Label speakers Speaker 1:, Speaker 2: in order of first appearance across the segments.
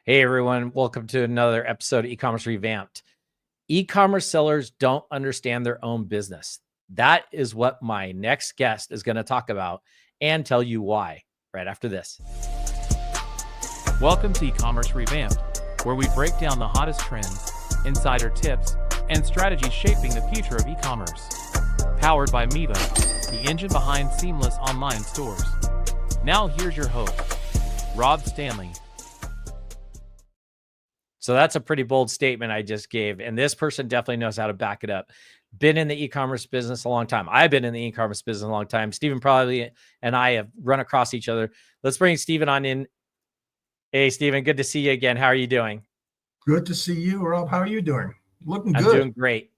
Speaker 1: Hey everyone, welcome to another episode of Ecommerce Revamped. E-commerce sellers don't understand their own business. That is what my next guest is going to talk about and tell you why right after this.
Speaker 2: Welcome to Ecommerce Revamped, where we break down the hottest trends, insider tips, and strategies shaping the future of e-commerce. Powered by Miva, the engine behind seamless online stores. Now here's your host, Rob Stanley.
Speaker 1: So that's a pretty bold statement I just gave. And this person definitely knows how to back it up. Been in the e-commerce business a long time. I've been in the e-commerce business a long time. Stephen probably and I have run across each other. Let's bring Stephen on in. Hey, Stephen, good to see you again. How are you doing?
Speaker 3: Good to see you, Rob. How are you doing? Looking good.
Speaker 1: I'm doing great.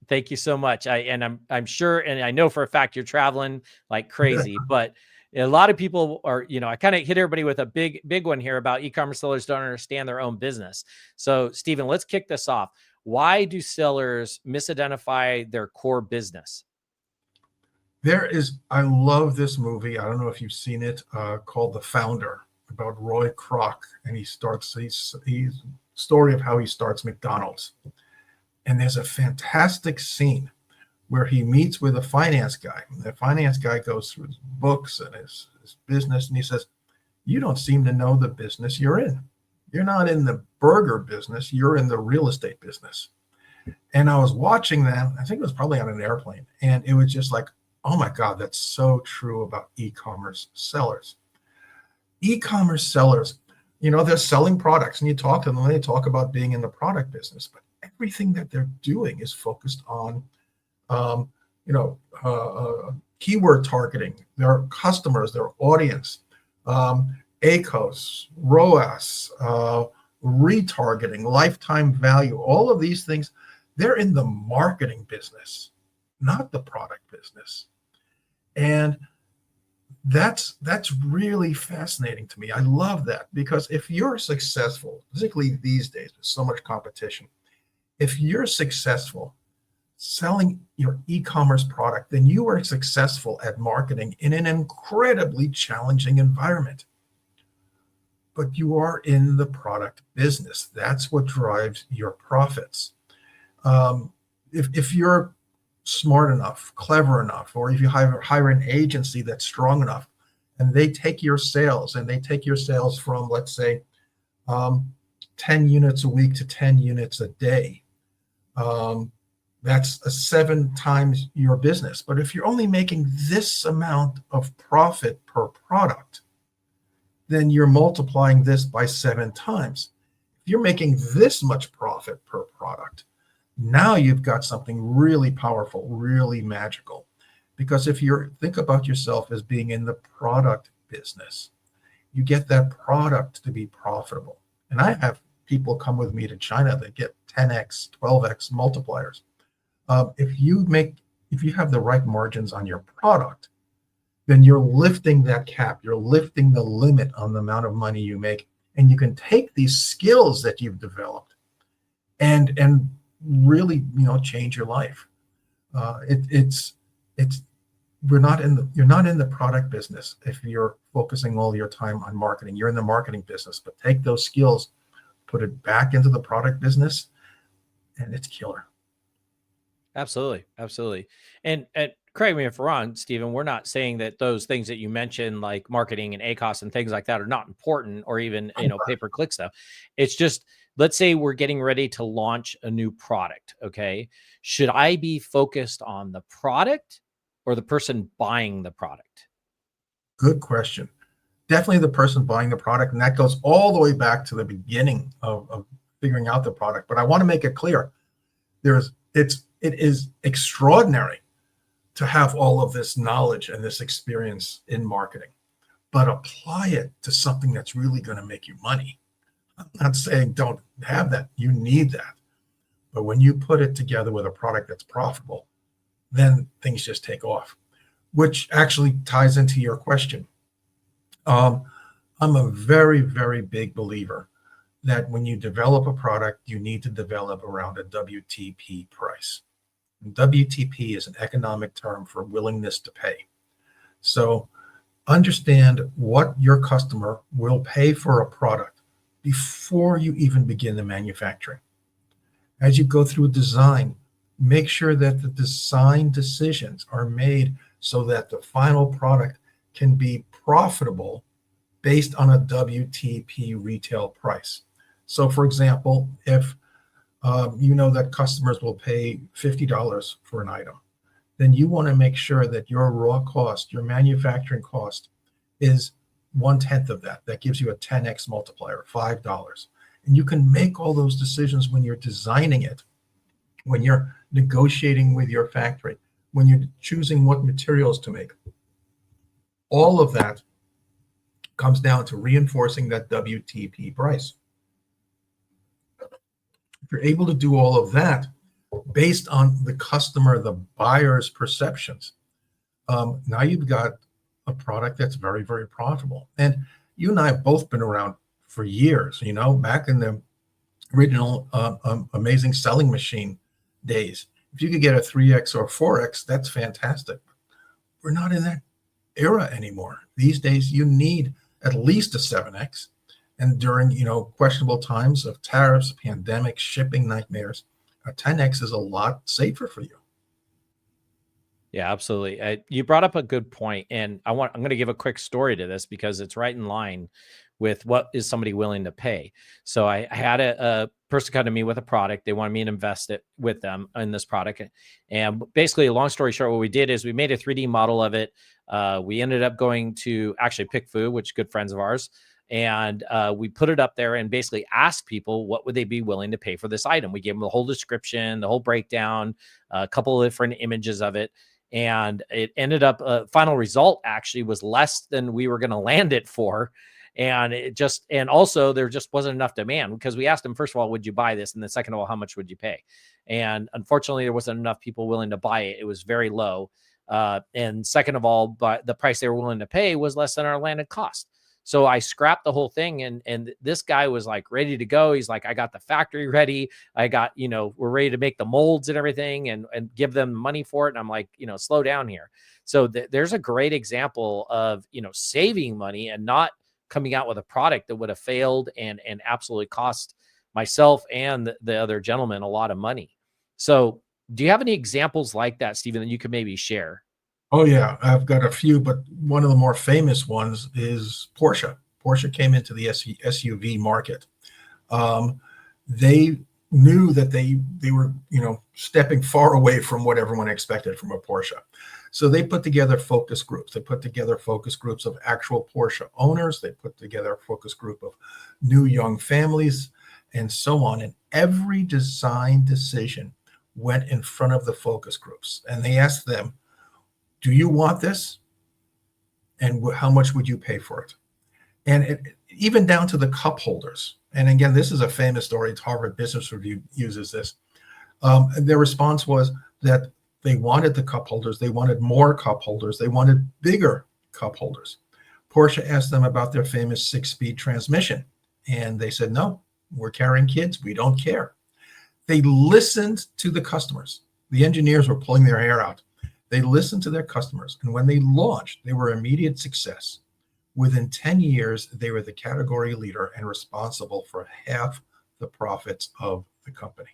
Speaker 1: Thank you so much. I'm sure, and I know for a fact you're traveling like crazy, but a lot of people are, I kind of hit everybody with a big one here about e-commerce sellers don't understand their own business. So Stephen, let's kick this off. Why do sellers misidentify their core business?
Speaker 3: I love this movie. I don't know if you've seen it, called The Founder, about Roy Kroc. And he's story of how he starts McDonald's. And there's a fantastic scene where he meets with a finance guy. The finance guy goes through his books and his business, and he says, "You don't seem to know the business you're in. You're not in the burger business. You're in the real estate business." And I was watching that. I think it was probably on an airplane. And it was just like, oh my God, that's so true about e-commerce sellers. E-commerce sellers, they're selling products, and you talk to them, and they talk about being in the product business, but everything that they're doing is focused on keyword targeting, their customers, their audience, ACOS, ROAS, retargeting, lifetime value, all of these things. They're in the marketing business, not the product business. And that's really fascinating to me. I love that, because if you're successful, particularly these days with so much competition, if you're successful selling your e-commerce product, then you are successful at marketing in an incredibly challenging environment. But you are in the product business. That's what drives your profits. If you're smart enough, clever enough, or if you hire an agency that's strong enough, and they take your sales from, let's say, 10 units a week to 10 units a day, that's 7 times your business. But if you're only making this amount of profit per product, then you're multiplying this by 7 times. If you're making this much profit per product, now you've got something really powerful, really magical. Because if you think about yourself as being in the product business, you get that product to be profitable. And I have people come with me to China that get 10x, 12x multipliers. If you have the right margins on your product, then you're lifting that cap, you're lifting the limit on the amount of money you make, and you can take these skills that you've developed and really change your life. You're not in the product business if you're focusing all your time on marketing. You're in the marketing business, but take those skills, put it back into the product business, and it's killer.
Speaker 1: Absolutely. And correct me if I'm wrong, Stephen, we're not saying that those things that you mentioned, like marketing and ACOS and things like that, are not important, or even, pay-per-click stuff. It's just, let's say we're getting ready to launch a new product. Okay. Should I be focused on the product or the person buying the product?
Speaker 3: Good question. Definitely the person buying the product. And that goes all the way back to the beginning of figuring out the product. But I want to make it clear. It is extraordinary to have all of this knowledge and this experience in marketing, but apply it to something that's really going to make you money. I'm not saying don't have that. You need that. But when you put it together with a product that's profitable, then things just take off, which actually ties into your question. I'm a very, very big believer that when you develop a product, you need to develop around a WTP price. WTP is an economic term for willingness to pay. So understand what your customer will pay for a product before you even begin the manufacturing. As you go through design, make sure that the design decisions are made so that the final product can be profitable based on a WTP retail price. So for example, if you know that customers will pay $50 for an item, then you want to make sure that your raw cost, your manufacturing cost, is 1/10 of that. That gives you a 10x multiplier, $5. And you can make all those decisions when you're designing it, when you're negotiating with your factory, when you're choosing what materials to make. All of that comes down to reinforcing that WTP price. If you're able to do all of that based on the customer, the buyer's perceptions, now you've got a product that's very, very profitable. And you and I have both been around for years, you know, back in the original Amazing Selling Machine days. If you could get a 3x or 4x, that's fantastic. We're not in that era anymore. These days, you need at least a 7x. And during, you know, questionable times of tariffs, pandemics, shipping nightmares, a 10x is a lot safer for you.
Speaker 1: Yeah, absolutely. You brought up a good point, and I'm going to give a quick story to this because it's right in line with what is somebody willing to pay. So I had a person come to me with a product. They wanted me to invest it with them in this product. And basically, a long story short, what we did is we made a 3D model of it. We ended up going to actually Pick Food, which good friends of ours. And we put it up there and basically asked people what would they be willing to pay for this item. We gave them the whole description, the whole breakdown, a couple of different images of it. And it ended up, final result actually was less than we were going to land it for. And and also there just wasn't enough demand because we asked them, first of all, would you buy this? And then second of all, how much would you pay? And unfortunately, there wasn't enough people willing to buy it. It was very low. And second of all, but the price they were willing to pay was less than our landed cost. So I scrapped the whole thing. And this guy was like ready to go. He's like, I got the factory ready. I got, we're ready to make the molds and everything and give them money for it. And I'm like, slow down here. So there's a great example of, saving money and not coming out with a product that would have failed and absolutely cost myself and the other gentleman a lot of money. So do you have any examples like that, Stephen, that you could maybe share?
Speaker 3: Oh yeah, I've got a few, but one of the more famous ones is Porsche. Porsche came into the SUV market. They knew that they were, stepping far away from what everyone expected from a Porsche. So they put together focus groups. They put together focus groups of actual Porsche owners. They put together a focus group of new young families and so on. And every design decision went in front of the focus groups. And they asked them, do you want this? And how much would you pay for it? And even down to the cup holders. And again, this is a famous story. Harvard Business Review uses this. Their response was that they wanted the cup holders. They wanted more cup holders. They wanted bigger cup holders. Porsche asked them about their famous 6-speed transmission. And they said, no, we're carrying kids. We don't care. They listened to the customers. The engineers were pulling their hair out. They listened to their customers. And when they launched, they were immediate success. Within 10 years, they were the category leader and responsible for half the profits of the company.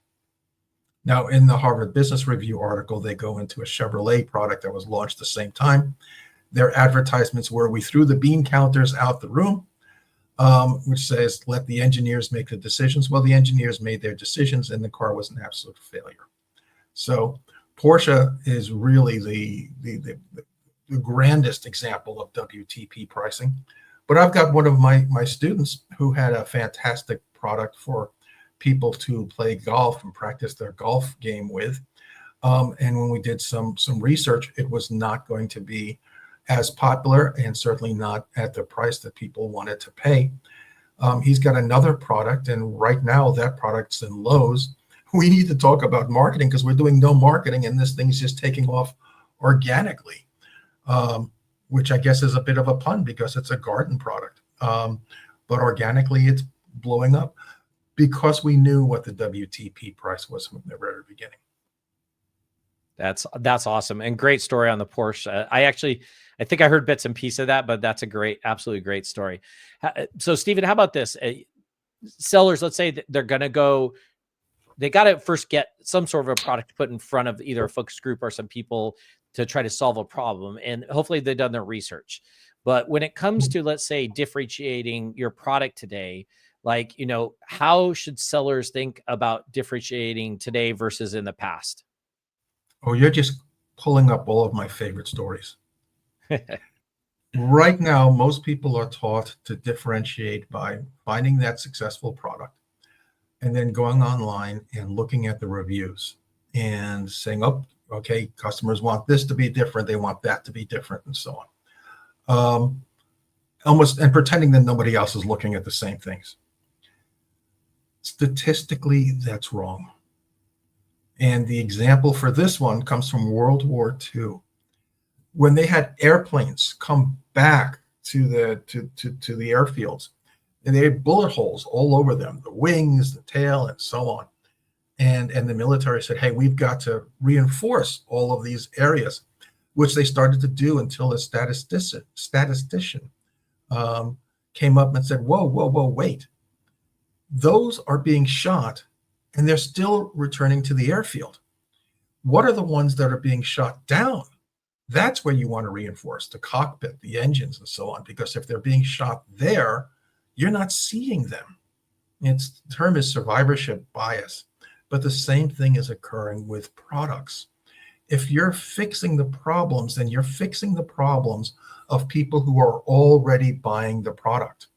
Speaker 3: Now, in the Harvard Business Review article, they go into a Chevrolet product that was launched the same time. Their advertisements were, we threw the bean counters out the room, which says, let the engineers make the decisions. Well, the engineers made their decisions and the car was an absolute failure. So Porsche is really the grandest example of WTP pricing. But I've got one of my students who had a fantastic product for people to play golf and practice their golf game with. And when we did some research, it was not going to be as popular and certainly not at the price that people wanted to pay. He's got another product, and right now that product's in Lowe's. We need to talk about marketing because we're doing no marketing and this thing's just taking off organically, which I guess is a bit of a pun because it's a garden product. But organically, it's blowing up because we knew what the WTP price was from the very beginning.
Speaker 1: That's awesome. And great story on the Porsche. I think I heard bits and pieces of that, but that's a absolutely great story. So Stephen, how about this? sellers, let's say that they're going to go, they got to first get some sort of a product put in front of either a focus group or some people to try to solve a problem. And hopefully they've done their research. But when it comes to, let's say, differentiating your product today, like, how should sellers think about differentiating today versus in the past?
Speaker 3: Oh, you're just pulling up all of my favorite stories. Right now, most people are taught to differentiate by finding that successful product and then going online and looking at the reviews and saying, oh, okay, customers want this to be different. They want that to be different, and so on. Almost, and pretending that nobody else is looking at the same things. Statistically, that's wrong. And the example for this one comes from World War II. When they had airplanes come back to the airfields, and they had bullet holes all over them, the wings, the tail, and so on. And the military said, hey, we've got to reinforce all of these areas, which they started to do until a statistician came up and said, whoa, wait. Those are being shot, and they're still returning to the airfield. What are the ones that are being shot down? That's where you want to reinforce the cockpit, the engines, and so on, because if they're being shot there, you're not seeing them. The term is survivorship bias, but the same thing is occurring with products. If you're fixing the problems, then you're fixing the problems of people who are already buying the product.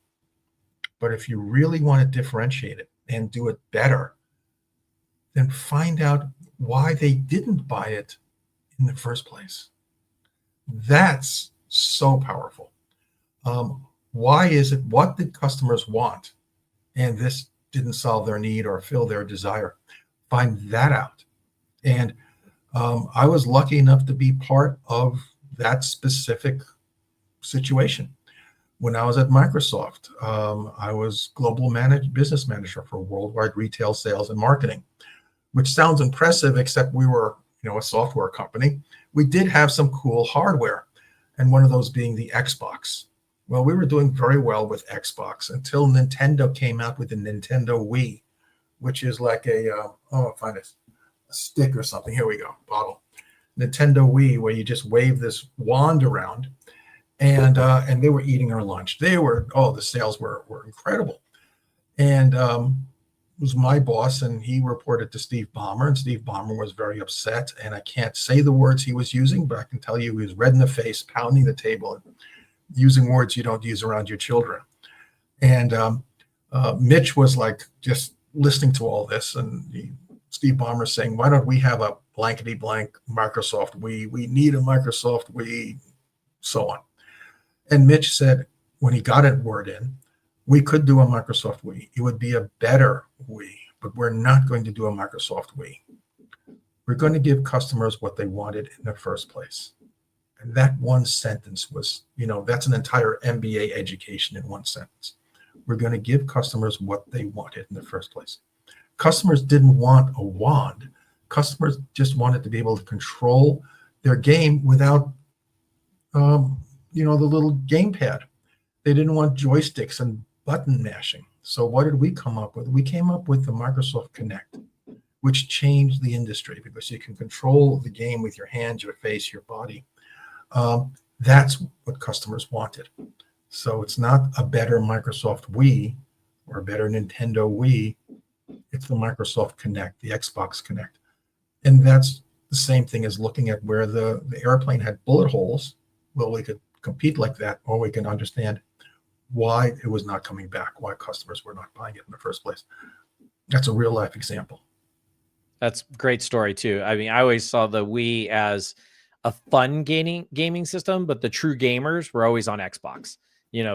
Speaker 3: But if you really want to differentiate it and do it better, then find out why they didn't buy it in the first place. That's so powerful. Why is it? What did customers want? And this didn't solve their need or fill their desire. Find that out. And I was lucky enough to be part of that specific situation. When I was at Microsoft, I was global business manager for worldwide retail sales and marketing, which sounds impressive, except we were, a software company. We did have some cool hardware, and one of those being the Xbox. Well, we were doing very well with Xbox until Nintendo came out with the Nintendo Wii, which is like find a stick or something. Here we go, bottle. Nintendo Wii, where you just wave this wand around, and they were eating our lunch. The sales were incredible. And it was my boss, and he reported to Steve Ballmer, and Steve Ballmer was very upset. And I can't say the words he was using, but I can tell you he was red in the face, pounding the table, and using words you don't use around your children. And Mitch was like just listening to all this, and Steve Ballmer saying, why don't we have a blankety blank Microsoft Wii? We need a Microsoft Wii, so on. And Mitch said, when he got it word in, we could do a Microsoft Wii. It would be a better Wii, but we're not going to do a Microsoft Wii. We're going to give customers what they wanted in the first place. And that one sentence was, that's an entire MBA education in one sentence. We're going to give customers what they wanted in the first place. Customers didn't want a wand. Customers just wanted to be able to control their game without, the little gamepad. They didn't want joysticks and button mashing. So what did we come up with? We came up with the Microsoft Kinect, which changed the industry because you can control the game with your hands, your face, your body. That's what customers wanted. So it's not a better Microsoft Wii or a better Nintendo Wii. It's the Microsoft Kinect, the Xbox Kinect. And that's the same thing as looking at where the airplane had bullet holes. Well, we could compete like that, or we can understand why it was not coming back, why customers were not buying it in the first place. That's a real life example.
Speaker 1: That's a great story too. I mean, I always saw the Wii as a fun gaming system, but the true gamers were always on Xbox,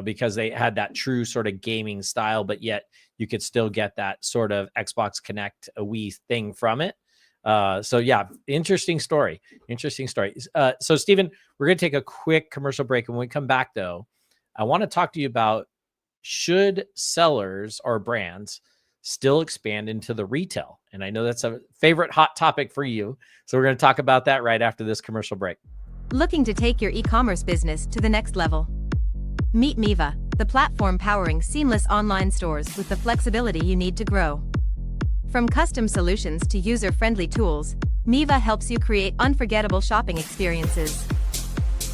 Speaker 1: because they had that true sort of gaming style, but yet you could still get that sort of Xbox Connect, a Wii thing from it. So yeah, interesting story. So Stephen, we're going to take a quick commercial break. And when we come back though, I want to talk to you about, should sellers or brands still expand into the retail? And I know that's a favorite hot topic for you. So we're going to talk about that right after this commercial break.
Speaker 4: Looking to take your e-commerce business to the next level? Meet Miva, the platform powering seamless online stores with the flexibility you need to grow. From custom solutions to user-friendly tools, Miva helps you create unforgettable shopping experiences.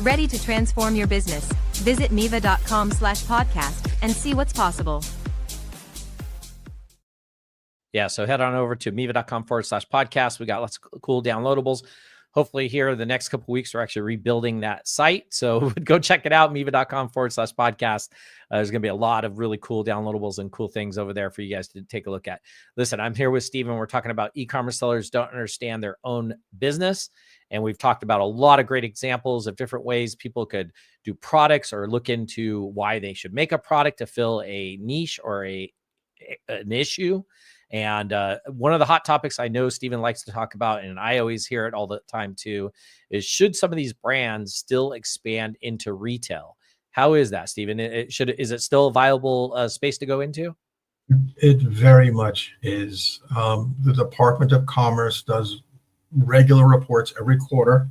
Speaker 4: Ready to transform your business? Visit miva.com/podcast and see what's possible.
Speaker 1: Yeah, so head on over to miva.com/podcast. We got lots of cool downloadables. Hopefully here the next couple of weeks, we're actually rebuilding that site. So go check it out, miva.com/podcast. There's going to be a lot of really cool downloadables and cool things over there for you guys to take a look at. Listen, I'm here with Steven. We're talking about e-commerce sellers don't understand their own business. And we've talked about a lot of great examples of different ways people could do products or look into why they should make a product to fill a niche or an issue. And one of the hot topics I know Steven likes to talk about, and I always hear it all the time too, is should some of these brands still expand into retail? How is that, Steven? Is it still a viable space to go into?
Speaker 3: It very much is. The Department of Commerce does regular reports every quarter,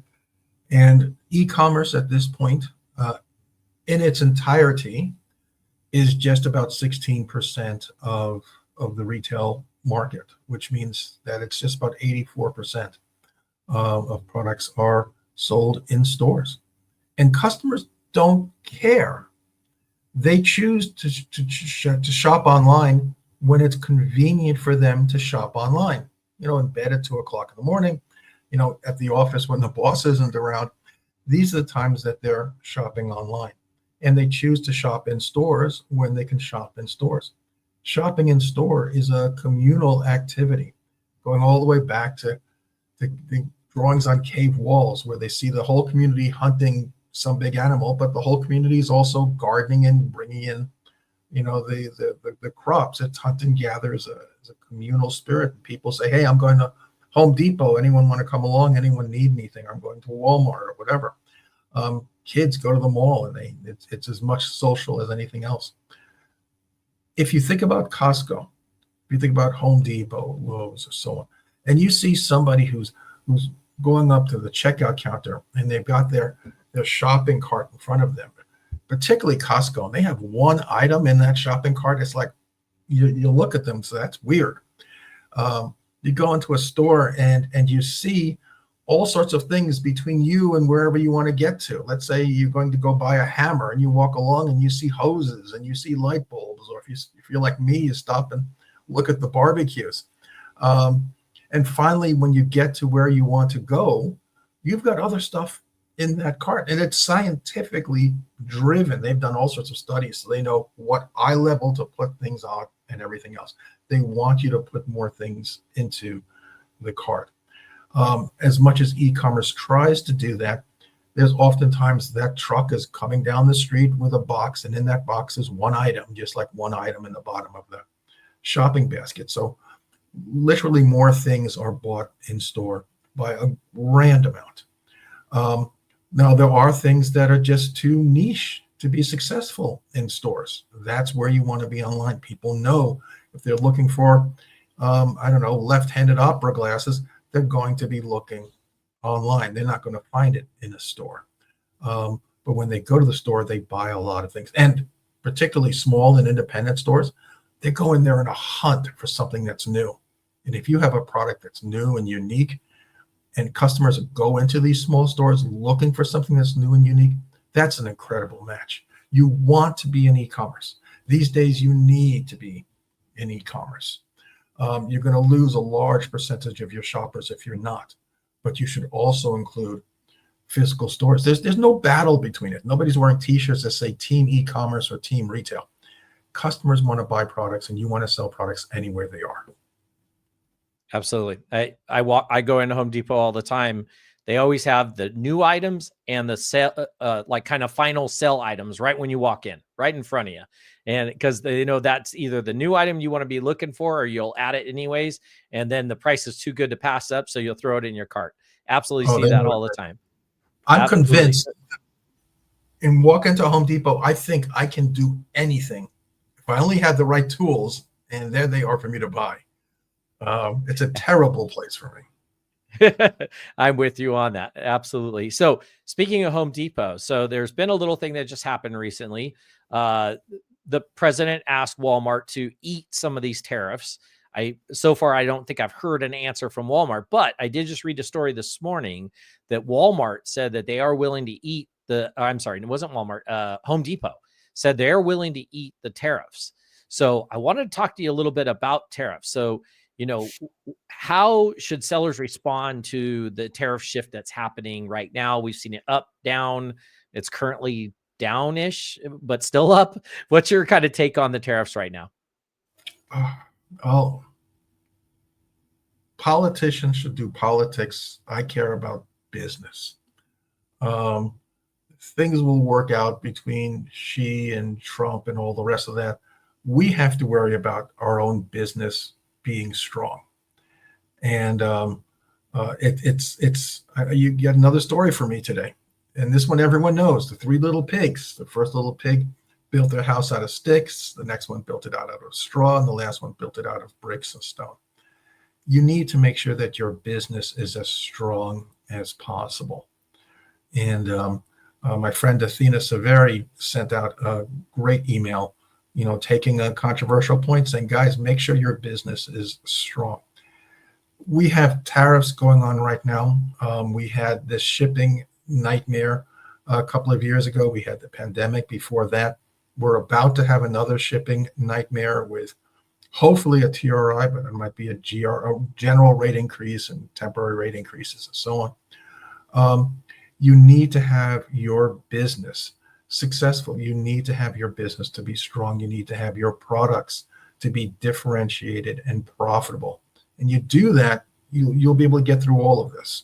Speaker 3: and e-commerce at this point, in its entirety, is just about 16% of the retail market, which means that it's just about 84% of products are sold in stores. And customers don't care. They choose to shop online when it's convenient for them to shop online. In bed at 2:00 in the morning, at the office when the boss isn't around. These are the times that they're shopping online. And they choose to shop in stores when they can shop in stores. Shopping in store is a communal activity, going all the way back to the drawings on cave walls where they see the whole community hunting some big animal, but the whole community is also gardening and bringing in, the crops. It's hunt and gather as a communal spirit. People say, hey, I'm going to Home Depot. Anyone want to come along? Anyone need anything? I'm going to Walmart or whatever. Kids go to the mall, and it's as much social as anything else. If you think about Costco, if you think about Home Depot, Lowe's, or so on, and you see somebody who's going up to the checkout counter and they've got their shopping cart in front of them, particularly Costco, and they have one item in that shopping cart, it's like you look at them, so that's weird. You go into a store and you see all sorts of things between you and wherever you want to get to. Let's say you're going to go buy a hammer and you walk along and you see hoses and you see light bulbs, or if you're like me, you stop and look at the barbecues. And finally, when you get to where you want to go, you've got other stuff in that cart, and it's scientifically driven. They've done all sorts of studies, so they know what eye level to put things on and everything else. They want you to put more things into the cart. As much as e-commerce tries to do that, there's oftentimes that truck is coming down the street with a box, and in that box is one item, just like one item in the bottom of the shopping basket. So literally more things are bought in store by a grand amount. Now, there are things that are just too niche to be successful in stores. That's where you want to be online. People know if they're looking for, left-handed opera glasses, they're going to be looking online. They're not going to find it in a store. But when they go to the store, they buy a lot of things. And particularly small and independent stores, they go in there in a hunt for something that's new. And if you have a product that's new and unique, and customers go into these small stores looking for something that's new and unique, that's an incredible match. You want to be in e-commerce. These days, you need to be in e-commerce. You're going to lose a large percentage of your shoppers if you're not, but you should also include physical stores. There's no battle between it. Nobody's wearing t-shirts that say team e-commerce or team retail. Customers want to buy products, and you want to sell products anywhere they are.
Speaker 1: Absolutely. I go into Home Depot all the time. They always have the new items and the sale, like kind of final sell items right when you walk in, right in front of you. And because they know that's either the new item you want to be looking for, or you'll add it anyways. And then the price is too good to pass up, so you'll throw it in your cart. Absolutely see that all the time.
Speaker 3: I'm convinced. And walk into Home Depot, I think I can do anything if I only had the right tools, and there they are for me to buy. It's a terrible place for me.
Speaker 1: I'm with you on that. Absolutely. So speaking of Home Depot, so there's been a little thing that just happened recently. Uh, the president asked Walmart to eat some of these tariffs. So far, I don't think I've heard an answer from Walmart, but I did just read a story this morning that Walmart said that they are willing to eat I'm sorry, it wasn't Walmart. Home Depot said they're willing to eat the tariffs. So I wanted to talk to you a little bit about tariffs. So, how should sellers respond to the tariff shift that's happening right now? We've seen it up, down. It's currently downish, but still up. What's your kind of take on the tariffs right now?
Speaker 3: Oh, politicians should do politics. I care about business. Things will work out between Xi and Trump and all the rest of that. We have to worry about our own business being strong. And you get another story for me today. And this one everyone knows, the three little pigs. The first little pig built their house out of sticks. The next one built it out of straw. And the last one built it out of bricks and stone. You need to make sure that your business is as strong as possible. And my friend Athena Severi sent out a great email, taking a controversial point, saying, guys, make sure your business is strong. We have tariffs going on right now. We had this shipping nightmare a couple of years ago. We had the pandemic before that. We're about to have another shipping nightmare with hopefully a TRI, but it might be a general rate increase and temporary rate increases and so on. You need to have your business successful. You need to have your business to be strong. You need to have your products to be differentiated and profitable. And you do that, you'll be able to get through all of this.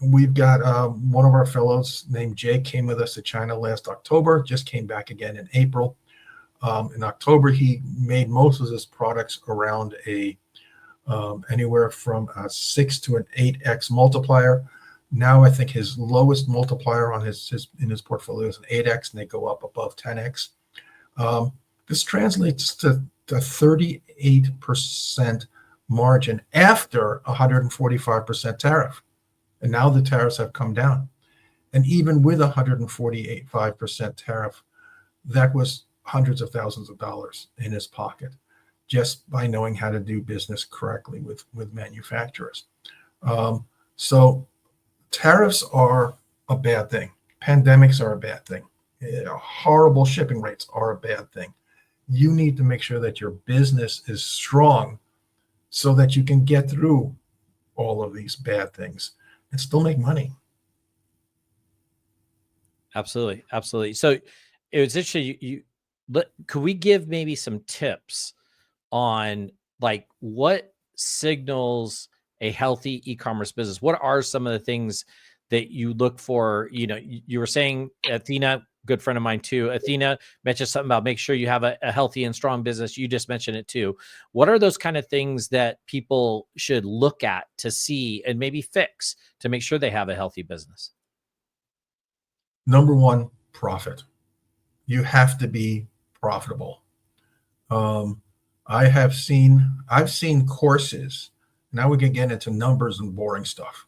Speaker 3: We've got one of our fellows named Jake came with us to China last October, just came back again in April. In October, he made most of his products around anywhere from a 6 to an 8x multiplier. Now I think his lowest multiplier on in his portfolio is an 8x, and they go up above 10x. This translates to 38% margin after 145% tariff. And now the tariffs have come down. And even with 145% tariff, that was hundreds of thousands of dollars in his pocket just by knowing how to do business correctly with manufacturers. So tariffs are a bad thing. Pandemics are a bad thing. Horrible shipping rates are a bad thing. You need to make sure that your business is strong so that you can get through all of these bad things and still make money.
Speaker 1: Absolutely. Absolutely. So it was interesting. Could we give maybe some tips on like what signals a healthy e-commerce business? What are some of the things that you look for? You were saying Athena, good friend of mine too. Athena mentioned something about make sure you have a healthy and strong business. You just mentioned it too. What are those kind of things that people should look at to see and maybe fix to make sure they have a healthy business?
Speaker 3: Number one, profit. You have to be profitable. I've seen courses. Now we can get into numbers and boring stuff.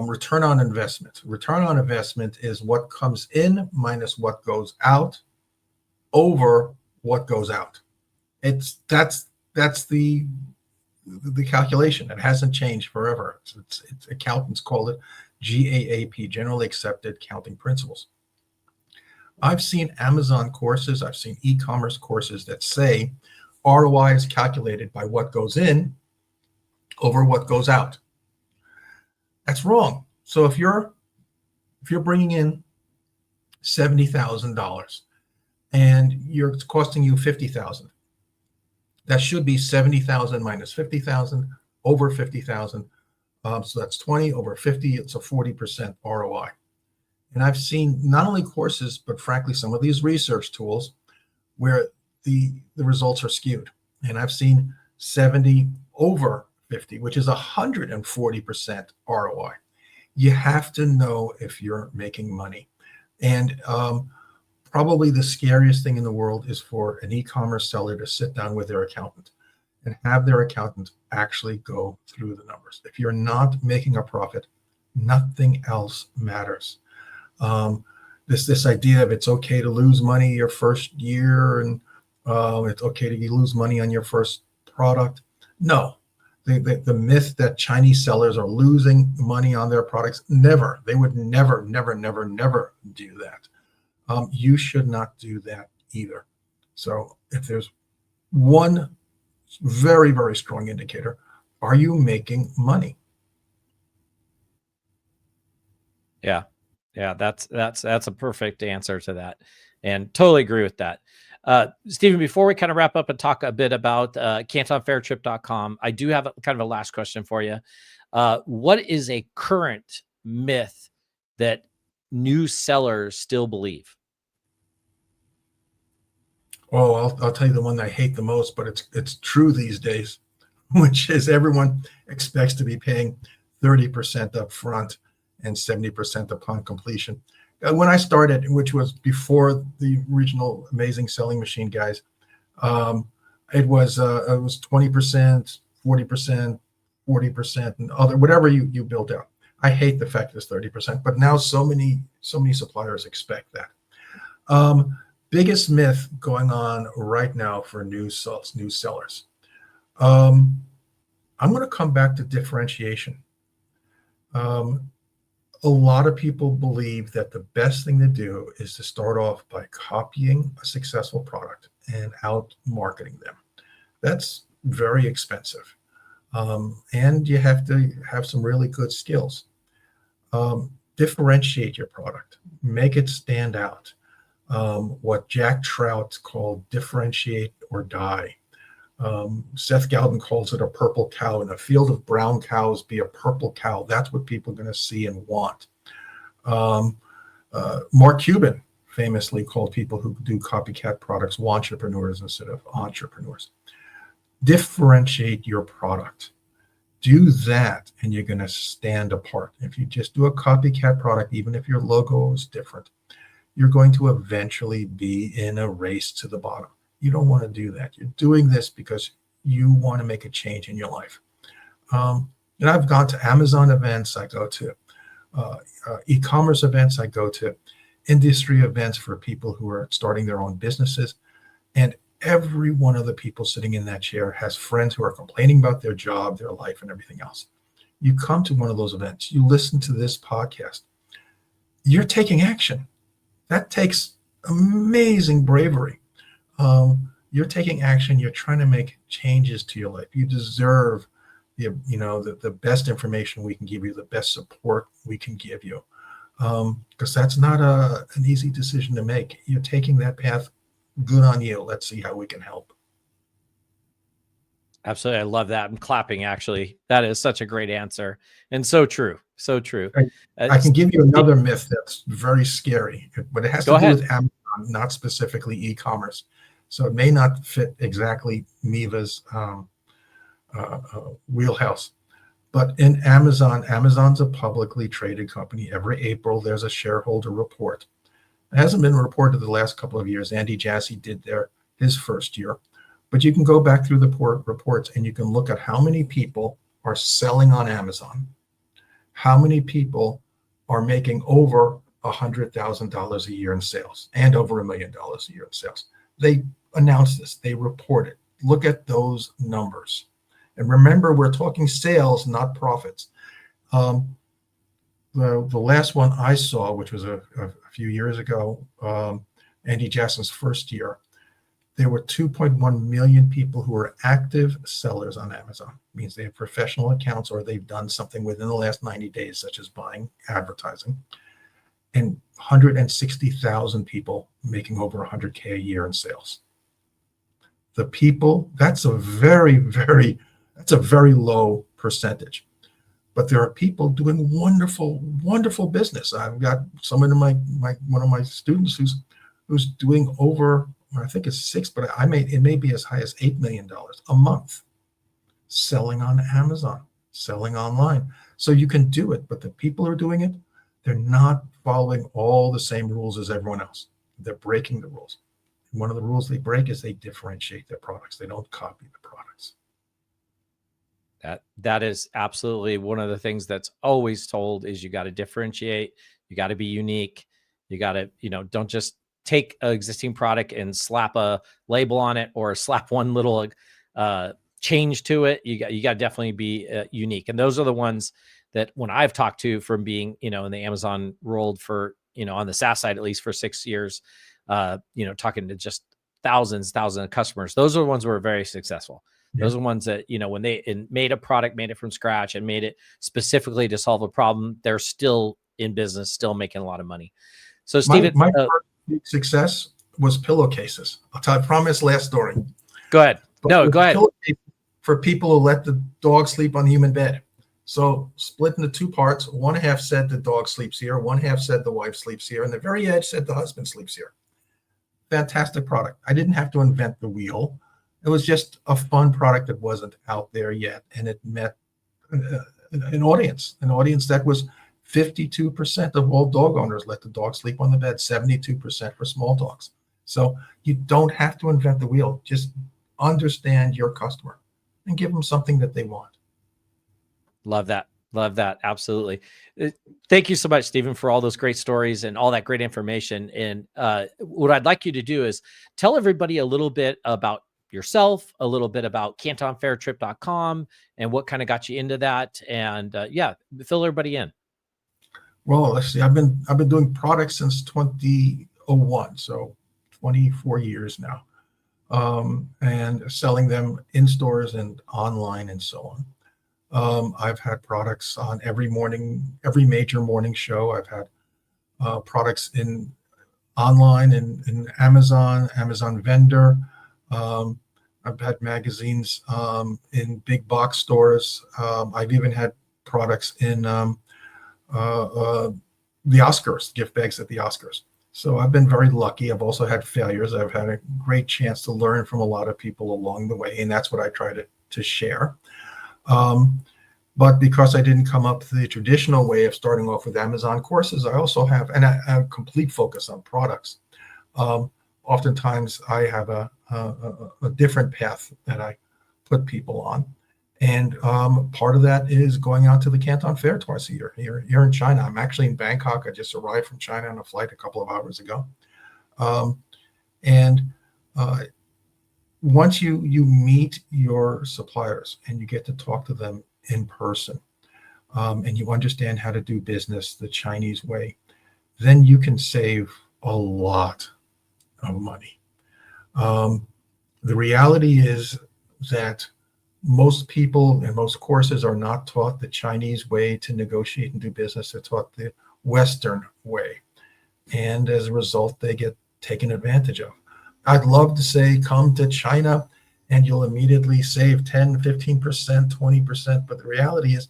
Speaker 3: Return on investment. Return on investment is what comes in minus what goes out over what goes out. That's the calculation. It hasn't changed forever. It's accountants call it GAAP, Generally Accepted Accounting Principles. I've seen Amazon courses, I've seen e-commerce courses that say ROI is calculated by what goes in over what goes out. That's wrong. So if you're bringing in $70,000 and it's costing you $50,000, that should be 70,000 minus 50,000 over 50,000. So that's 20 over 50. It's a 40% ROI. And I've seen not only courses, but frankly, some of these research tools where the results are skewed. And I've seen 70 over 50, which is 140% ROI. You have to know if you're making money. And probably the scariest thing in the world is for an e-commerce seller to sit down with their accountant and have their accountant actually go through the numbers. If you're not making a profit, nothing else matters. This idea of it's okay to lose money your first year, and it's okay to lose money on your first product. No, the myth that Chinese sellers are losing money on their products, never. They would never, never, never, never do that. You should not do that either. So if there's one very, very strong indicator, are you making money?
Speaker 1: Yeah. Yeah, that's a perfect answer to that, and totally agree with that. Stephen, before we kind of wrap up and talk a bit about cantonfairtrip.com, I do have kind of a last question for you. What is a current myth that new sellers still believe?
Speaker 3: Oh, I'll tell you the one that I hate the most, but it's true these days, which is everyone expects to be paying 30% up front and 70% upon completion. When I started, which was before the original Amazing Selling Machine guys, it was 20%, 40%, 40%, and other whatever you built out. I hate the fact it's 30%, but now so many suppliers expect that. Biggest myth going on right now for new sellers. I'm going to come back to differentiation. A lot of people believe that the best thing to do is to start off by copying a successful product and out marketing them. That's very expensive. And you have to have some really good skills. Differentiate your product, make it stand out. What Jack Trout called differentiate or die. Seth Godin calls it a purple cow. In a field of brown cows, be a purple cow. That's what people are going to see and want. Mark Cuban famously called people who do copycat products wantrepreneurs instead of entrepreneurs. Differentiate your product. Do that, and you're going to stand apart. If you just do a copycat product, even if your logo is different, you're going to eventually be in a race to the bottom. You don't want to do that. You're doing this because you want to make a change in your life. And I've gone to Amazon events. I go to e-commerce events. I go to industry events for people who are starting their own businesses. And every one of the people sitting in that chair has friends who are complaining about their job, their life, and everything else. You come to one of those events. You listen to this podcast. You're taking action. That takes amazing bravery. You're taking action. You're trying to make changes to your life. You deserve the best information we can give you, the best support we can give you, because that's not an easy decision to make. You're taking that path. Good on you. Let's see how we can help.
Speaker 1: Absolutely. I love that. I'm clapping, actually. That is such a great answer. And so true. So true.
Speaker 3: I can give you another myth that's very scary, but it has to do with Amazon, not specifically e-commerce. So it may not fit exactly Miva's wheelhouse. But in Amazon's a publicly traded company. Every April, there's a shareholder report. It hasn't been reported the last couple of years. Andy Jassy did his first year. But you can go back through the reports and you can look at how many people are selling on Amazon, how many people are making over $100,000 a year in sales and over $1 million a year in sales. They announce this. They report it. Look at those numbers. And remember, we're talking sales, not profits. The last one I saw, which was a few years ago, Andy Jassen's first year, there were 2.1 million people who are active sellers on Amazon. It means they have professional accounts or they've done something within the last 90 days, such as buying advertising, and 160,000 people making over 100K a year in sales. The people, that's a very low percentage. But there are people doing wonderful, wonderful business. I've got someone in one of my students who's doing over, I think it's $6, but it may be as high as $8 million a month selling on Amazon, selling online. So you can do it, but the people who are doing it, they're not following all the same rules as everyone else. They're breaking the rules. One of the rules they break is they differentiate their products. They don't copy the products.
Speaker 1: That is absolutely one of the things that's always told is you got to differentiate, you got to be unique, you got to, don't just take an existing product and slap a label on it or slap one little change to it. You got to definitely be unique. And those are the ones that when I've talked to from being, in the Amazon world for, on the SaaS side, at least for 6 years, talking to just thousands of customers, those are the ones who are very successful. Those are ones that, when they made a product, made it from scratch and made it specifically to solve a problem, they're still in business, still making a lot of money. So Steven,
Speaker 3: my first big success was pillowcases. I promise last story.
Speaker 1: Go ahead. No, go ahead.
Speaker 3: For people who let the dog sleep on the human bed. So split into two parts. One half said the dog sleeps here. One half said the wife sleeps here. And the very edge said the husband sleeps here. Fantastic product. I didn't have to invent the wheel. It was just a fun product that wasn't out there yet. And it met an audience that was 52% of all dog owners let the dog sleep on the bed, 72% for small dogs. So you don't have to invent the wheel. Just understand your customer and give them something that they want.
Speaker 1: Love that. Love that. Absolutely. Thank you so much, Steven, for all those great stories and all that great information. And what I'd like you to do is tell everybody a little bit about yourself, a little bit about cantonfairtrip.com and what kind of got you into that. And fill everybody in.
Speaker 3: Well, let's see. I've been doing products since 2001, so 24 years now, and selling them in stores and online and so on. I've had products on every major morning show. I've had products in online in Amazon vendor. I've had magazines in big box stores. I've even had products in the Oscars, gift bags at the Oscars. So I've been very lucky. I've also had failures. I've had a great chance to learn from a lot of people along the way, and that's what I try to share. But because I didn't come up the traditional way of starting off with Amazon courses, I also have a complete focus on products. Oftentimes I have a different path that I put people on. And part of that is going out to the Canton Fair twice a year here in China. I'm actually in Bangkok. I just arrived from China on a flight a couple of hours ago. Once you meet your suppliers and you get to talk to them in person, and you understand how to do business the Chinese way, then you can save a lot of money. The reality is that most people and most courses are not taught the Chinese way to negotiate and do business. They're taught the Western way. And as a result, they get taken advantage of. I'd love to say, come to China and you'll immediately save 10, 15%, 20%. But the reality is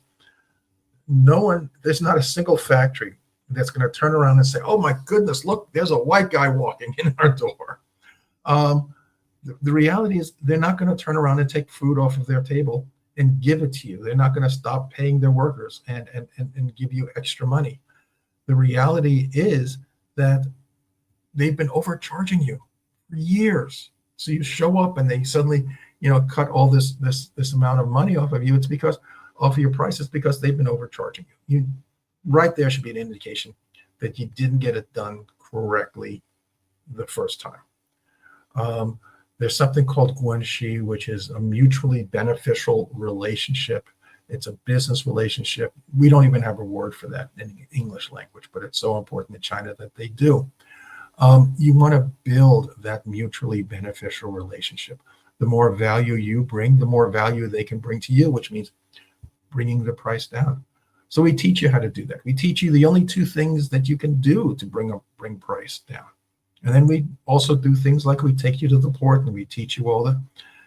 Speaker 3: there's not a single factory that's going to turn around and say, oh my goodness, look, there's a white guy walking in our door. The reality is they're not going to turn around and take food off of their table and give it to you. They're not going to stop paying their workers and give you extra money. The reality is that they've been overcharging you for years. So you show up and they suddenly, cut all this amount of money off of you. It's because of your prices, because they've been overcharging you. Right there should be an indication that you didn't get it done correctly the first time. There's something called guanxi, which is a mutually beneficial relationship. It's a business relationship. We don't even have a word for that in English language, but it's so important in China that they do. You want to build that mutually beneficial relationship. The more value you bring, the more value they can bring to you, which means bringing the price down. So we teach you how to do that. We teach you the only two things that you can do to bring price down. And then we also do things like we take you to the port and we teach you all the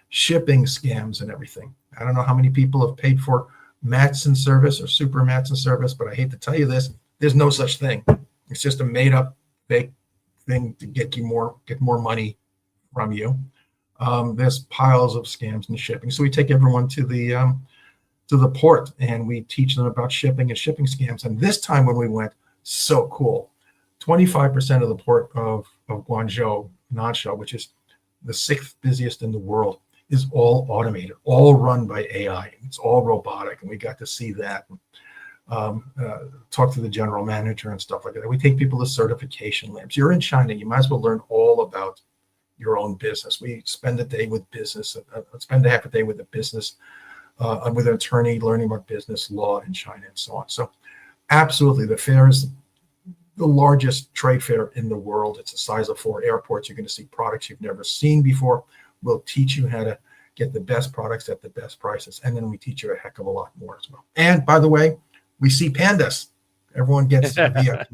Speaker 3: shipping scams and everything. I don't know how many people have paid for Matson service or super Matson service, but I hate to tell you this, there's no such thing. It's just a made up fake thing to get more money from you. There's piles of scams in shipping. So we take everyone to the port and we teach them about shipping and shipping scams. And this time when we went, so cool. 25% of the port of Guangzhou, Nansha, which is the 6th busiest in the world, is all automated, all run by AI. It's all robotic, and we got to see that. Talk to the general manager and stuff like that. We take people to certification labs. You're in China, you might as well learn all about your own business. We spend a day with business, spend a half a day with a business, with an attorney, learning about business law in China and so on. So absolutely, the fair is the largest trade fair in the world. It's the size of 4 airports. You're going to see products you've never seen before. We'll teach you how to get the best products at the best prices. And then we teach you a heck of a lot more as well. And by the way, we see pandas. Everyone gets a VIP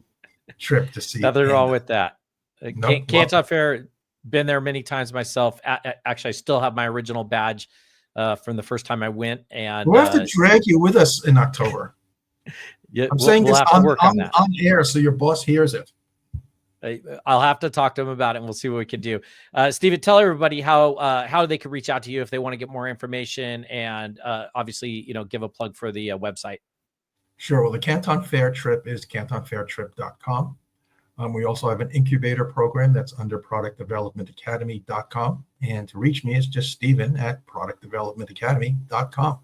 Speaker 3: trip to see.
Speaker 1: Nothing wrong with that.
Speaker 3: Nope.
Speaker 1: Canton Fair, been there many times myself. Actually, I still have my original badge from the first time I went. And
Speaker 3: we'll have to drag you with us in October.
Speaker 1: Yeah,
Speaker 3: I'm saying this on air so your boss hears it.
Speaker 1: I'll have to talk to him about it, and we'll see what we can do. Steven, tell everybody how they can reach out to you if they want to get more information, and obviously, give a plug for the website.
Speaker 3: Sure. Well, the Canton Fair trip is cantonfairtrip.com. We also have an incubator program that's under productdevelopmentacademy.com. And to reach me, it's just Steven at productdevelopmentacademy.com.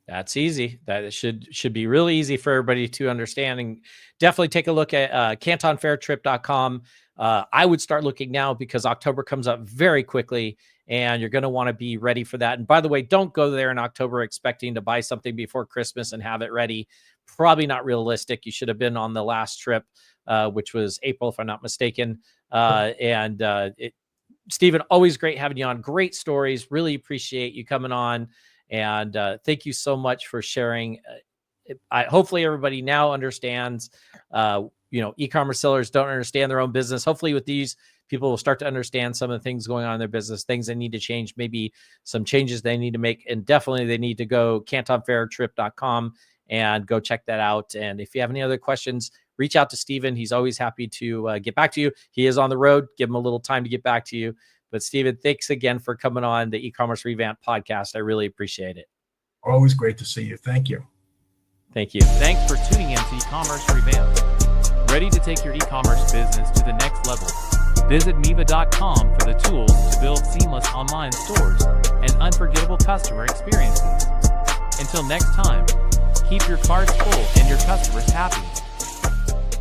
Speaker 1: That's easy. That should be really easy for everybody to understand. And definitely take a look at cantonfairtrip.com. I would start looking now because October comes up very quickly, and you're going to want to be ready for that. And by the way, don't go there in October expecting to buy something before Christmas and have it ready. Probably not realistic. You should have been on the last trip, which was April, if I'm not mistaken. Steven, always great having you on. Great stories. Really appreciate you coming on. And thank you so much for sharing. Hopefully everybody now understands, e-commerce sellers don't understand their own business. Hopefully with these, people will start to understand some of the things going on in their business, things they need to change, maybe some changes they need to make. And definitely they need to go cantonfairtrip.com and go check that out. And if you have any other questions, reach out to Steven. He's always happy to get back to you. He is on the road. Give him a little time to get back to you. But Steven, thanks again for coming on the E-commerce Revamped podcast. I really appreciate it.
Speaker 3: Always great to see you. Thank you.
Speaker 1: Thank you.
Speaker 2: Thanks for tuning in to E-commerce Revamped. Ready to take your e-commerce business to the next level? Visit Miva.com for the tools to build seamless online stores and unforgettable customer experiences. Until next time, keep your cards full and your customers happy.